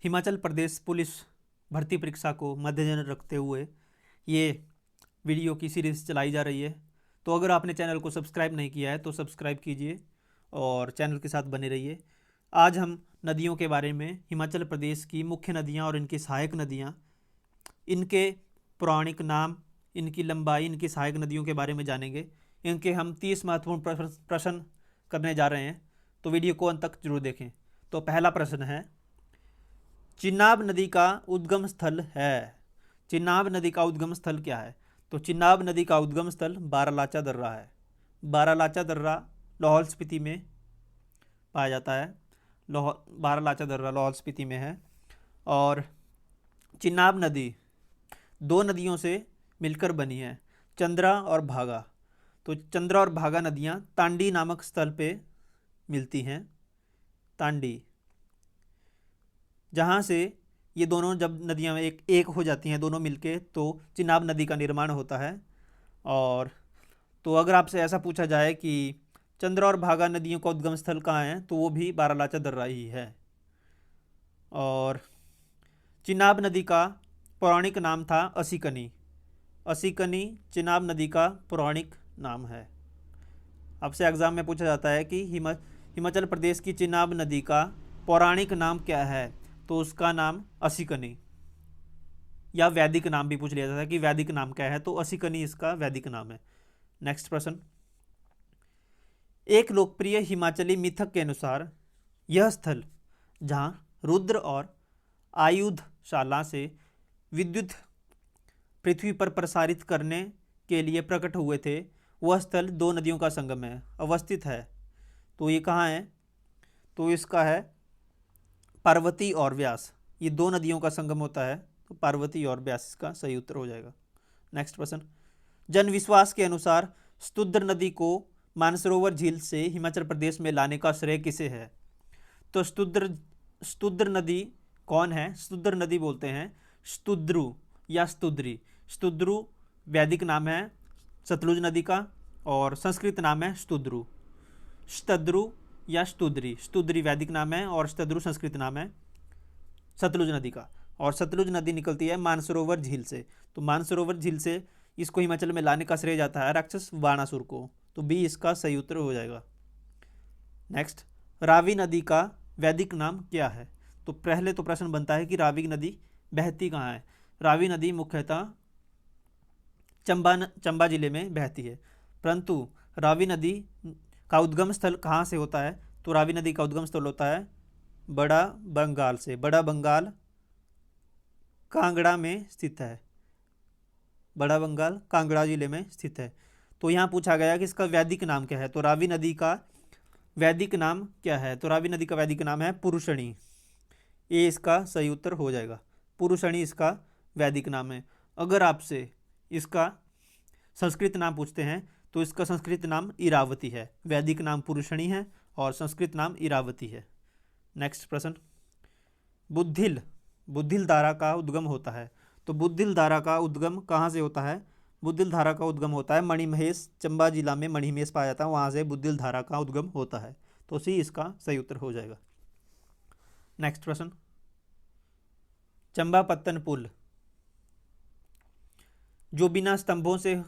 Himachal Pradesh police भर्ती परीक्षा को मद्देनजर रखते हुए ये वीडियो की सीरीज़ चलाई जा रही है। तो अगर आपने चैनल को सब्सक्राइब नहीं किया है तो सब्सक्राइब कीजिए और चैनल के साथ बने रहिए। आज हम नदियों के बारे में, हिमाचल प्रदेश की मुख्य नदियाँ और इनकी सहायक नदियाँ, इनके पौराणिक नाम, इनकी लंबाई, इनकी सहायक नदियों के बारे में जानेंगे। इनके हम 30 महत्वपूर्ण प्रश्न करने जा रहे हैं, तो वीडियो को अंत तक जरूर देखें। तो पहला प्रश्न है, चिनाब नदी का उद्गम स्थल है। चिनाब नदी का उद्गम स्थल क्या है? तो चिनाब नदी का उद्गम स्थल बारालाचा दर्रा है। बारालाचा दर्रा लाहौल स्पीति में पाया जाता है। बारालाचा दर्रा लाहौल स्पीति में है। और चिनाब नदी दो नदियों से मिलकर बनी है, चंद्रा और भागा। तो चंद्रा और भागा नदियाँ तांडी नामक स्थल पे मिलती हैं। तांडी, जहाँ से ये दोनों जब नदियाँ में एक हो जाती हैं दोनों मिलके, तो चिनाब नदी का निर्माण होता है। और तो अगर आपसे ऐसा पूछा जाए कि चंद्रा और भागा नदियों का उद्गम स्थल कहाँ है, तो वो भी बारालाचा दर्रा ही है। और चिनाब नदी का पौराणिक नाम था असीकनी। असीकनी चिनाब नदी का पौराणिक नाम है। आपसे एग्जाम में पूछा जाता है कि हिमाचल प्रदेश की चिनाब नदी का पौराणिक नाम क्या है, तो उसका नाम असीकनी, या वैदिक नाम भी पूछ लिया जाता है कि वैदिक नाम क्या है, तो असीकनी इसका वैदिक नाम है। नेक्स्ट प्रश्न, एक लोकप्रिय हिमाचली मिथक के अनुसार यह स्थल जहां रुद्र और आयुधशाला से विद्युत पृथ्वी पर प्रसारित करने के लिए प्रकट हुए थे, वह स्थल दो नदियों का संगम है, अवस्थित है। तो ये कहाँ है? तो इसका है पार्वती और व्यास। ये दो नदियों का संगम होता है, तो पार्वती और व्यास इसका सही उत्तर हो जाएगा। नेक्स्ट प्रश्न, जन विश्वास के अनुसार स्तुद्र नदी को मानसरोवर झील से हिमाचल प्रदेश में लाने का श्रेय किसे है? तो स्तुद्र नदी कौन है? स्तुद्र नदी बोलते हैं स्तुद्रु या स्तुद्री। स्तुद्रु वैदिक नाम है सतलुज नदी का, और संस्कृत नाम है स्तुद्रु। स्तद्रु या स्तुद्री, स्तुद्री वैदिक नाम है और स्तद्रु संस्कृत नाम है सतलुज नदी का। और सतलुज नदी निकलती है मानसरोवर झील से। तो मानसरोवर झील से इसको हिमाचल में लाने का श्रेय जाता है राक्षस बाणासुर को। तो बी इसका सही उत्तर हो जाएगा। नेक्स्ट, रावी नदी का वैदिक नाम क्या है? तो पहले तो प्रश्न बनता है कि रावी नदी बहती कहाँ है। रावी नदी मुख्यतः चंबा जिले में बहती है, परंतु रावी नदी का उद्गम स्थल कहाँ से होता है? तो रावी नदी का उद्गम स्थल होता है बड़ा बंगाल से। बड़ा बंगाल कांगड़ा में स्थित है। बड़ा बंगाल कांगड़ा जिले में स्थित है। तो यहाँ पूछा गया कि इसका वैदिक नाम क्या है, तो रावी नदी का वैदिक नाम क्या है? तो रावी नदी का वैदिक नाम है पुरुषणी। ये इसका सही उत्तर हो जाएगा। पुरुषणी इसका वैदिक नाम है। अगर आपसे इसका संस्कृत नाम पूछते हैं तो इसका संस्कृत नाम इरावती है। वैदिक नाम पुरुषणी है और संस्कृत नाम इरावती है। नेक्स्ट प्रश्न, बुद्धिल धारा का उद्गम होता है। तो बुद्धिल धारा का उद्गम कहाँ से होता है? बुद्धिल धारा का उद्गम होता है मणिमहेश, चंबा जिला में मणिमहेश पाया जाता है, वहाँ से बुद्धिल धारा का उद्गम होता है। तो सी इसका सही उत्तर हो जाएगा। नेक्स्ट प्रश्न, चंबापत्तन पुल जो बिना स्तंभों से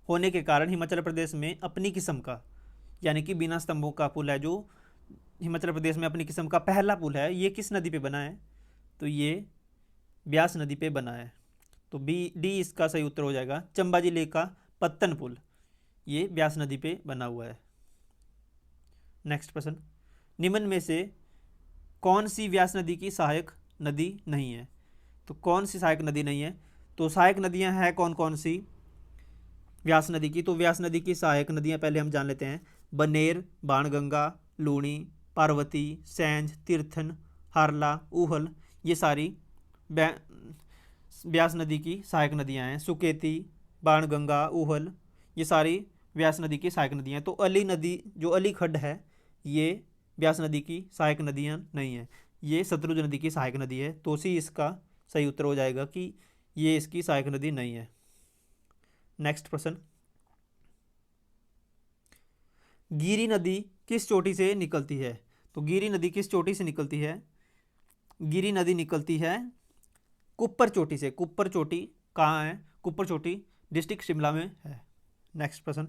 होने के कारण हिमाचल प्रदेश में अपनी किस्म का, यानी कि बिना स्तंभों का पुल है, जो हिमाचल प्रदेश में अपनी किस्म का पहला पुल है, ये किस नदी पे बना है? तो ये ब्यास नदी पे बना है। तो डी इसका सही उत्तर हो जाएगा। चंबा जिले का पत्तन पुल ये ब्यास नदी पे बना हुआ है। नेक्स्ट प्रश्न, निम्न में से कौन सी व्यास नदी की सहायक नदी नहीं है? तो कौन सी सहायक नदी नहीं है? तो सहायक नदियां हैं कौन कौन सी व्यास नदी की? तो व्यास नदी की सहायक नदियां पहले हम जान लेते हैं। बनेर, बाणगंगा, लूणी, पार्वती, सैंज, तीर्थन, हारला, ऊहल, ये सारी व्यास नदी की सहायक नदियां हैं। सुकेती, बाणगंगा, ऊहल, ये सारी व्यास नदी की सहायक नदियां हैं। तो अली नदी, जो अली खड्ड है, ये व्यास नदी की सहायक नदियां नहीं है, ये सतलुज नदी की सहायक नदी है। तो सी इसका सही उत्तर हो जाएगा कि ये इसकी सहायक नदी नहीं है। नेक्स्ट प्रश्न, गिरी नदी किस चोटी से निकलती है? तो गिरी नदी किस चोटी से निकलती है? गिरी नदी निकलती है कुप्पर चोटी से। कुप्पर चोटी कहाँ है? कुप्पर चोटी डिस्ट्रिक्ट शिमला में है। नेक्स्ट प्रश्न,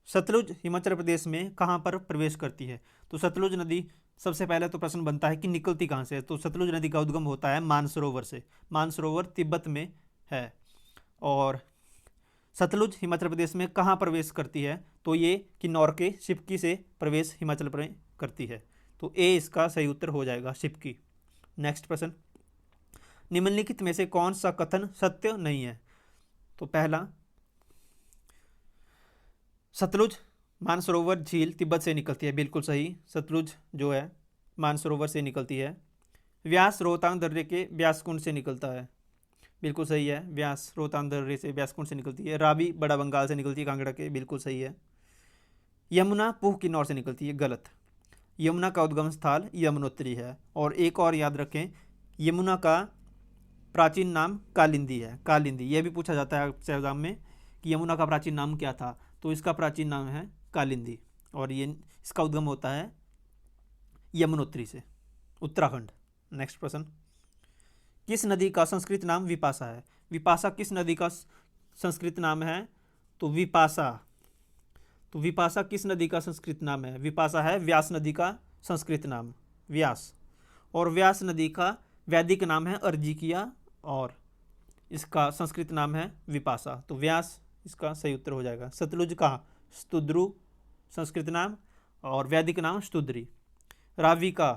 सतलुज हिमाचल प्रदेश में कहाँ पर प्रवेश करती है? तो सतलुज नदी, सबसे पहले तो प्रश्न बनता है कि निकलती कहाँ से है? तो सतलुज नदी का उद्गम होता है मानसरोवर से। मानसरोवर तिब्बत में है। और सतलुज हिमाचल प्रदेश में कहाँ प्रवेश करती है? तो ये किन्नौर के शिपकी से प्रवेश हिमाचल में करती है। तो ए इसका सही उत्तर हो जाएगा, शिपकी। नेक्स्ट प्रश्न, निम्नलिखित में से कौन सा कथन सत्य नहीं है? तो पहला, सतलुज मानसरोवर झील तिब्बत से निकलती है, बिल्कुल सही। सतलुज जो है मानसरोवर से निकलती है। व्यास रोहतांग दर्रे के व्यासकुंड से निकलता है, बिल्कुल सही है। व्यास रोहतांग दर्रे से व्यासकुंड से निकलती है। रावी बड़ा बंगाल से निकलती है, कांगड़ा के, बिल्कुल सही है। यमुना पूह किन्नौर से निकलती है, गलत। यमुना का उद्गम स्थल यमुनोत्री है। और एक और याद रखें, यमुना का प्राचीन नाम कालिंदी है। कालिंदी, यह भी पूछा जाता है आपसे एग्जाम में कि यमुना का प्राचीन नाम क्या था? तो इसका प्राचीन नाम है कालिंदी। और ये इसका उद्गम होता है यमुनोत्री से, उत्तराखंड। नेक्स्ट प्रश्न, किस नदी का संस्कृत नाम विपाशा है? विपाशा किस नदी का संस्कृत नाम है? तो विपाशा, तो विपाशा किस नदी का संस्कृत नाम है? विपाशा है व्यास नदी का संस्कृत नाम, व्यास। और व्यास नदी का वैदिक नाम है अर्जिकिया, और इसका संस्कृत नाम है विपाशा। तो व्यास इसका सही उत्तर हो जाएगा। सतलुज का स्तुद्रु संस्कृत नाम और वैदिक नाम स्तुद्री। रावी का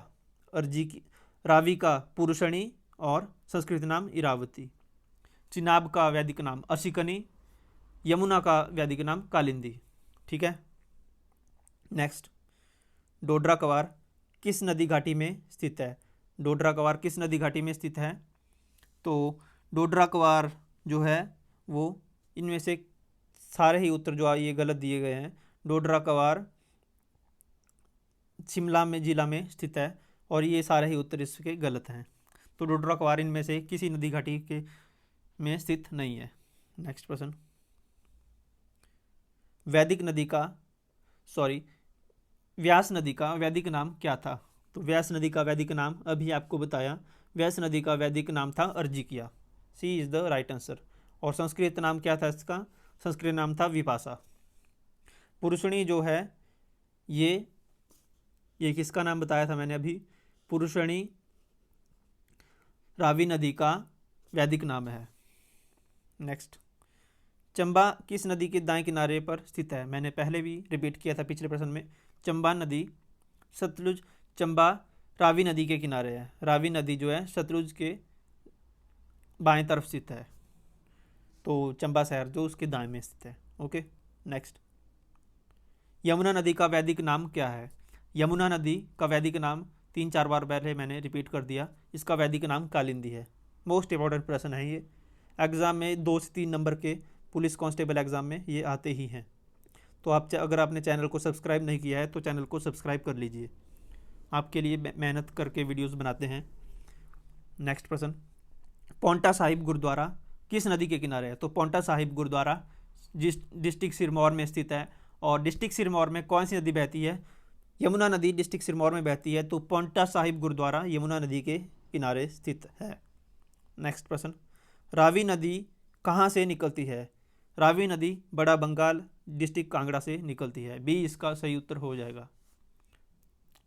अर्जिकी, रावी का पुरुषणी और संस्कृत नाम इरावती। चिनाब का वैदिक नाम अशिकनी। यमुना का वैदिक नाम कालिंदी। ठीक है। नेक्स्ट, डोडरा कवार किस नदी घाटी में स्थित है? डोडरा कवार किस नदी घाटी में स्थित है? तो डोडरा कवार जो है वो, इनमें से सारे ही उत्तर जो ये गलत दिए गए हैं। डोडरा कवार शिमला में जिला में स्थित है, और ये सारे ही उत्तर इसके गलत हैं। तो डोडरा कवार इनमें से किसी नदी घाटी के में स्थित नहीं है। नेक्स्ट प्रश्न, वैदिक नदी का व्यास नदी का वैदिक नाम क्या था? तो व्यास नदी का वैदिक नाम अभी आपको बताया, व्यास नदी का वैदिक नाम था अर्जिकिया। सी इज द राइट आंसर। और संस्कृत नाम क्या था इसका? संस्कृत नाम था विपाशा। पुरुषणी जो है ये किसका नाम बताया था मैंने अभी? पुरुषणी रावी नदी का वैदिक नाम है। नेक्स्ट, चंबा किस नदी के दाएं किनारे पर स्थित है? मैंने पहले भी रिपीट किया था पिछले प्रश्न में। चंबा नदी सतलुज, चंबा रावी नदी के किनारे है। रावी नदी जो है सतलुज के बाएं तरफ स्थित है। तो चंबा शहर जो उसके दाएं में स्थित है। ओके। नेक्स्ट, यमुना नदी का वैदिक नाम क्या है? यमुना नदी का वैदिक नाम 3-4 बार पहले मैंने रिपीट कर दिया, इसका वैदिक नाम कालिंदी है। मोस्ट इंपॉर्टेंट प्रश्न है ये, एग्ज़ाम में 2 से 3 नंबर के पुलिस कांस्टेबल एग्ज़ाम में ये आते ही हैं। तो आप अगर आपने चैनल को सब्सक्राइब नहीं किया है तो चैनल को सब्सक्राइब कर लीजिए, आपके लिए मेहनत करके वीडियोस बनाते हैं। नेक्स्ट प्रश्न, पौंटा साहिब गुरुद्वारा किस नदी के किनारे है? तो पौंटा साहिब गुरुद्वारा डिस्ट्रिक्ट सिरमौर में स्थित है। और डिस्ट्रिक्ट सिरमौर में कौन सी नदी बहती है? यमुना नदी डिस्ट्रिक्ट सिरमौर में बहती है। तो पौंटा साहिब गुरुद्वारा यमुना नदी के किनारे स्थित है। नेक्स्ट प्रश्न, रावी नदी कहाँ से निकलती है? रावी नदी बड़ा बंगाल डिस्ट्रिक्ट कांगड़ा से निकलती है। बी इसका सही उत्तर हो जाएगा।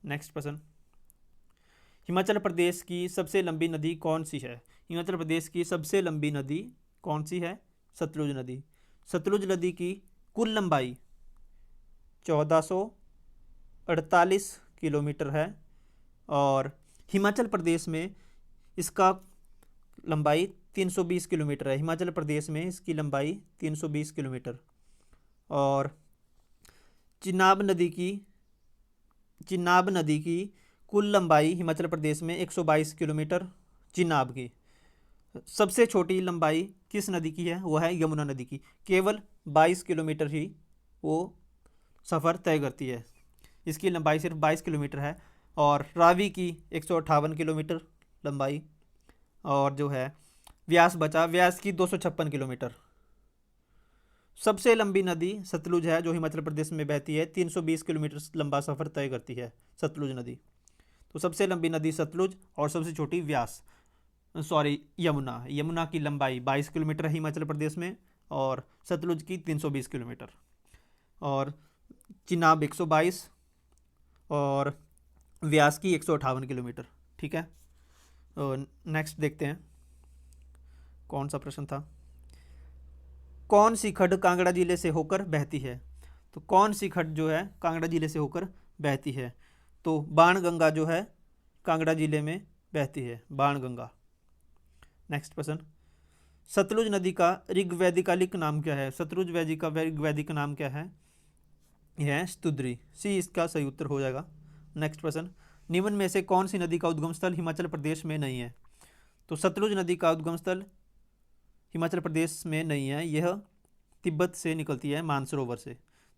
नेक्स्ट प्रश्न, हिमाचल प्रदेश की सबसे लंबी नदी कौन सी है? हिमाचल प्रदेश की सबसे लंबी नदी कौन सी है? सतलुज नदी। सतलुज नदी की कुल लंबाई 1448 किलोमीटर है, और हिमाचल प्रदेश में इसका लंबाई 320 किलोमीटर है। हिमाचल प्रदेश में इसकी लंबाई 320 किलोमीटर। और चिनाब नदी की कुल लंबाई हिमाचल प्रदेश में 122 किलोमीटर चिनाब की। सबसे छोटी लंबाई किस नदी की है? वो है यमुना नदी की। केवल 22 किलोमीटर ही वो सफ़र तय करती है, इसकी लंबाई सिर्फ 22 किलोमीटर है। और रावी की 158 किलोमीटर लंबाई, और जो है व्यास की 256 किलोमीटर। सबसे लंबी नदी सतलुज है जो हिमाचल प्रदेश में बहती है, 320 किलोमीटर लंबा सफ़र तय करती है सतलुज नदी। तो सबसे लंबी नदी सतलुज और सबसे छोटी व्यास, सॉरी यमुना। यमुना की लंबाई 22 किलोमीटर है हिमाचल प्रदेश में, और सतलुज की 320 किलोमीटर, और चिनाब 122, और व्यास की 158 किलोमीटर। ठीक है, नेक्स्ट देखते हैं कौन सा प्रश्न था। कौन सी खड्ड कांगड़ा जिले से होकर बहती है? तो कौन सी खड्ड जो है कांगड़ा जिले से होकर बहती है? तो बाणगंगा जो है कांगड़ा जिले में बहती है, बाणगंगा। नेक्स्ट प्रश्न, सतलुज नदी का ऋग्वैदिकालिक नाम क्या है? सतलुज वैदी का ऋग्वैदिक नाम क्या है? यह है स्तुद्री, सी इसका सही उत्तर हो जाएगा। नेक्स्ट प्रश्न, निम्न में से कौन सी नदी का उद्गम स्थल हिमाचल प्रदेश में नहीं है? तो सतलुज नदी का उद्गम स्थल हिमाचल प्रदेश में नहीं है, यह तिब्बत से निकलती है, मानसरोवर से,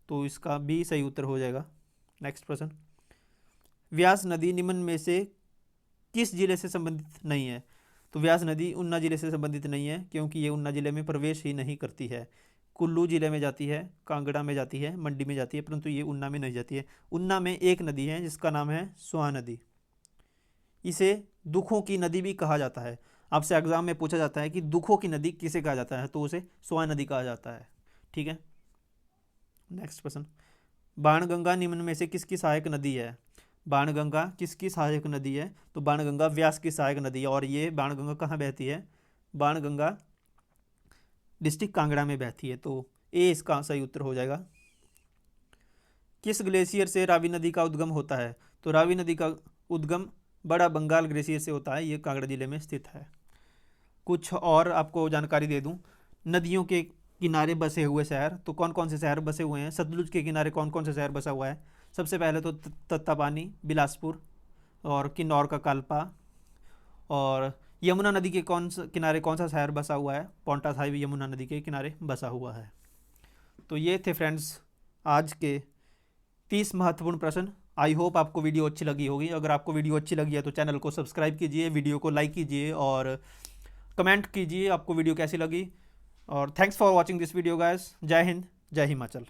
तो इसका भी सही उत्तर हो जाएगा। नेक्स्ट प्रश्न, व्यास नदी निम्न में से किस जिले से संबंधित नहीं है? तो व्यास नदी ऊना जिले से संबंधित नहीं है, क्योंकि ये ऊना जिले में प्रवेश ही नहीं करती है। कुल्लू जिले में जाती है, कांगड़ा में जाती है, मंडी में जाती है, परंतु ये ऊना में नहीं जाती है। ऊना में एक नदी है जिसका नाम है स्वां नदी, इसे दुखों की नदी भी कहा जाता है। आपसे एग्जाम में पूछा जाता है कि दुखों की नदी किसे कहा जाता है, तो उसे स्वां नदी कहा जाता है। ठीक है, नेक्स्ट प्रश्न, बाणगंगा निम्न में से किसकी सहायक नदी है? बाणगंगा किसकी सहायक नदी है? तो बाणगंगा व्यास की सहायक नदी है, और ये बाणगंगा कहाँ बहती है? बाणगंगा डिस्ट्रिक्ट कांगड़ा में बहती है, तो ए इसका सही उत्तर हो जाएगा। किस ग्लेशियर से रावी नदी का उद्गम होता है? तो रावी नदी का उद्गम बड़ा बंगाल ग्लेशियर से होता है, ये कांगड़ा जिले में स्थित है। कुछ और आपको जानकारी दे दूं, नदियों के किनारे बसे हुए शहर, तो कौन कौन से शहर बसे हुए हैं? सतलुज के किनारे कौन कौन से शहर बसा हुआ है? सबसे पहले तो तत्तापानी, बिलासपुर, और किन्नौर का कालपा, और यमुना नदी के किनारे कौन सा शहर बसा हुआ है? पांवटा साहिब यमुना नदी के किनारे बसा हुआ है। तो ये थे फ्रेंड्स आज के 30 महत्वपूर्ण प्रश्न। आई होप आपको वीडियो अच्छी लगी होगी। अगर आपको वीडियो अच्छी लगी है तो चैनल को सब्सक्राइब कीजिए, वीडियो को लाइक कीजिए और कमेंट कीजिए आपको वीडियो कैसी लगी। और thanks for watching this video guys. जय हिंद, जय हिमाचल।